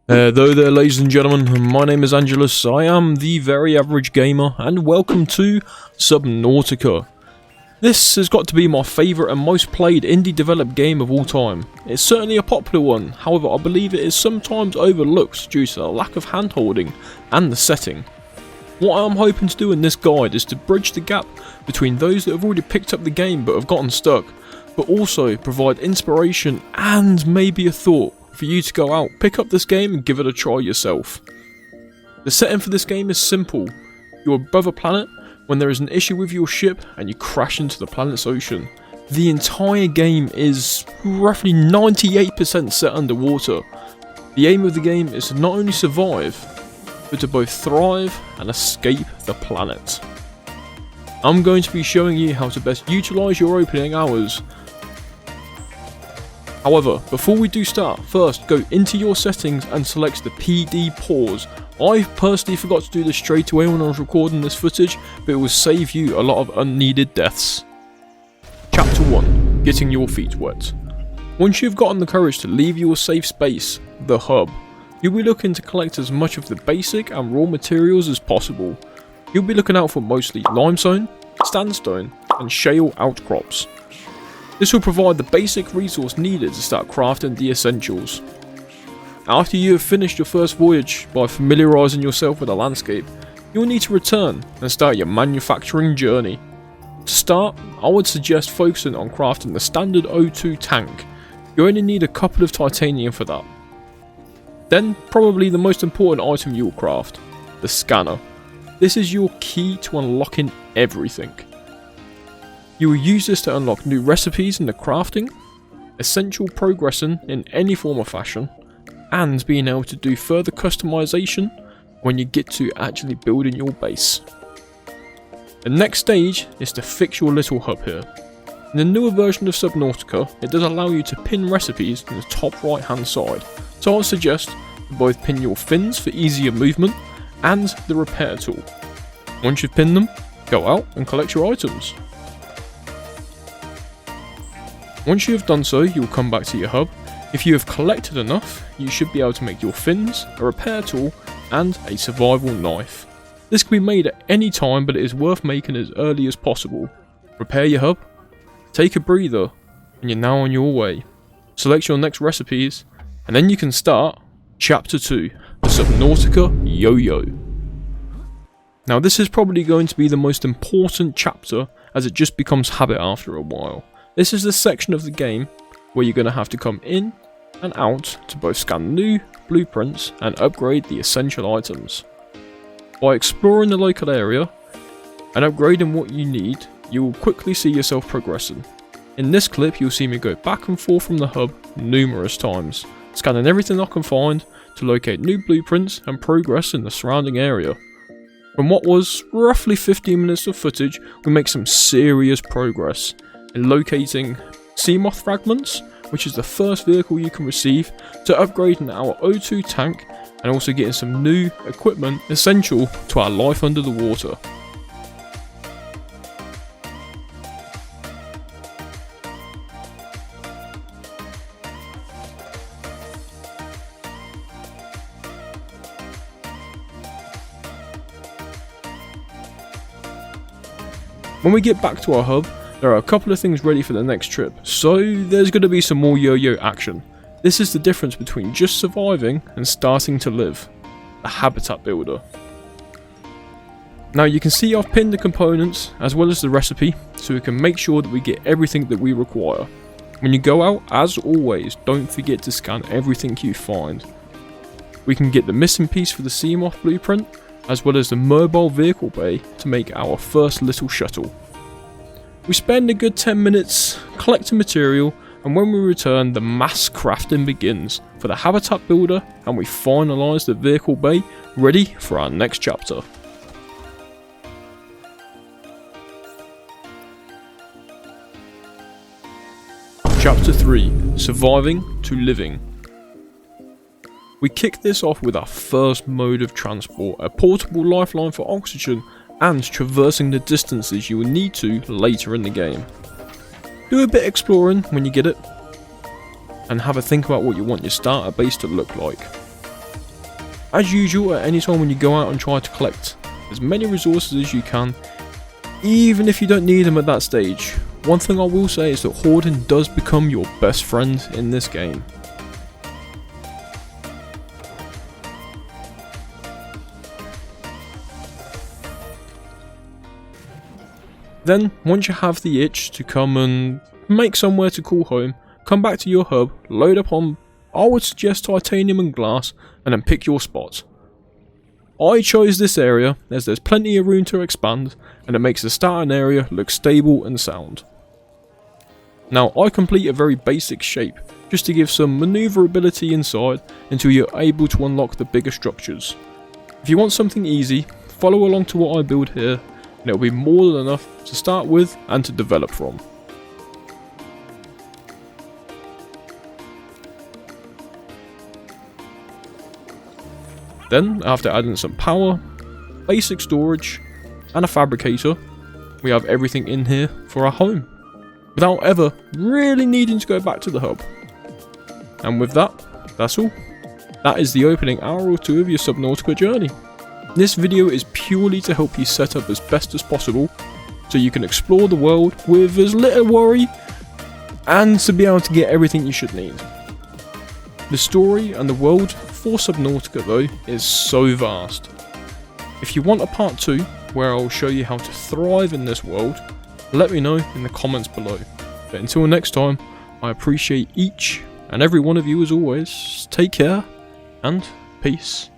Hello there, ladies and gentlemen, my name is Angelus, I am the very average gamer, and welcome to Subnautica. This has got to be my favourite and most played indie developed game of all time. It's certainly a popular one, however I believe it is sometimes overlooked due to the lack of hand-holding and the setting. What I'm hoping to do in this guide is to bridge the gap between those that have already picked up the game but have gotten stuck, but also provide inspiration and maybe a thought for you to go out, pick up this game and give it a try yourself. The setting for this game is simple. You're above a planet when there is an issue with your ship and you crash into the planet's ocean. The entire game is roughly 98% set underwater. The aim of the game is to not only survive, but to both thrive and escape the planet. I'm going to be showing you how to best utilise your opening hours. However, before we do start, first go into your settings and select the PD pause. I personally forgot to do this straight away when I was recording this footage, but it will save you a lot of unneeded deaths. Chapter 1. Getting your feet wet. Once you've gotten the courage to leave your safe space, the hub, you'll be looking to collect as much of the basic and raw materials as possible. You'll be looking out for mostly limestone, sandstone, and shale outcrops. This will provide the basic resource needed to start crafting the essentials. After you have finished your first voyage by familiarising yourself with the landscape, you will need to return and start your manufacturing journey. To start, I would suggest focusing on crafting the standard O2 tank. You only need a couple of titanium for that. Then, probably the most important item you will craft, the scanner. This is your key to unlocking everything. You will use this to unlock new recipes in the crafting, essential progressing in any form or fashion, and being able to do further customization when you get to actually building your base. The next stage is to fix your little hub here. In the newer version of Subnautica, it does allow you to pin recipes in the top right hand side, so I would suggest to both pin your fins for easier movement and the repair tool. Once you've pinned them, go out and collect your items. Once you have done so, you will come back to your hub. If you have collected enough, you should be able to make your fins, a repair tool, and a survival knife. This can be made at any time, but it is worth making as early as possible. Repair your hub, take a breather, and you're now on your way. Select your next recipes, and then you can start Chapter 2, the Subnautica Yo-Yo. Now this is probably going to be the most important chapter, as it just becomes habit after a while. This is the section of the game where you're going to have to come in and out to both scan new blueprints and upgrade the essential items. By exploring the local area and upgrading what you need, you will quickly see yourself progressing. In this clip you'll see me go back and forth from the hub numerous times, scanning everything I can find to locate new blueprints and progress in the surrounding area. From what was roughly 15 minutes of footage, we make some serious progress in locating Seamoth fragments, which is the first vehicle you can receive, to upgrading our O2 tank and also getting some new equipment essential to our life under the water. When we get back to our hub, there are a couple of things ready for the next trip, so there's going to be some more yo-yo action. This is the difference between just surviving and starting to live. The habitat builder. Now you can see I've pinned the components as well as the recipe, so we can make sure that we get everything that we require. When you go out, as always, don't forget to scan everything you find. We can get the missing piece for the Seamoth blueprint, as well as the mobile vehicle bay to make our first little shuttle. We spend a good 10 minutes collecting material, and when we return, the mass crafting begins for the habitat builder, and we finalise the vehicle bay ready for our next chapter. Chapter 3. Surviving to Living. We kick this off with our first mode of transport, a portable lifeline for oxygen and traversing the distances you will need to later in the game. Do a bit exploring when you get it, and have a think about what you want your starter base to look like. As usual, at any time when you go out and try to collect as many resources as you can, even if you don't need them at that stage. One thing I will say is that hoarding does become your best friend in this game. Then, once you have the itch to come and make somewhere to call home, come back to your hub, load up on, I would suggest titanium and glass, and then pick your spot. I chose this area as there's plenty of room to expand, and it makes the starting area look stable and sound. Now I complete a very basic shape, just to give some maneuverability inside until you're able to unlock the bigger structures. If you want something easy, follow along to what I build here, and it'll be more than enough to start with and to develop from. Then, after adding some power, basic storage, and a fabricator, we have everything in here for our home, without ever really needing to go back to the hub. And with that, that's all. That is the opening hour or two of your Subnautica journey. This video is purely to help you set up as best as possible, so you can explore the world with as little worry, and to be able to get everything you should need. The story and the world for Subnautica though is so vast. If you want a part 2 where I'll show you how to thrive in this world, let me know in the comments below. But until next time, I appreciate each and every one of you as always. Take care and peace.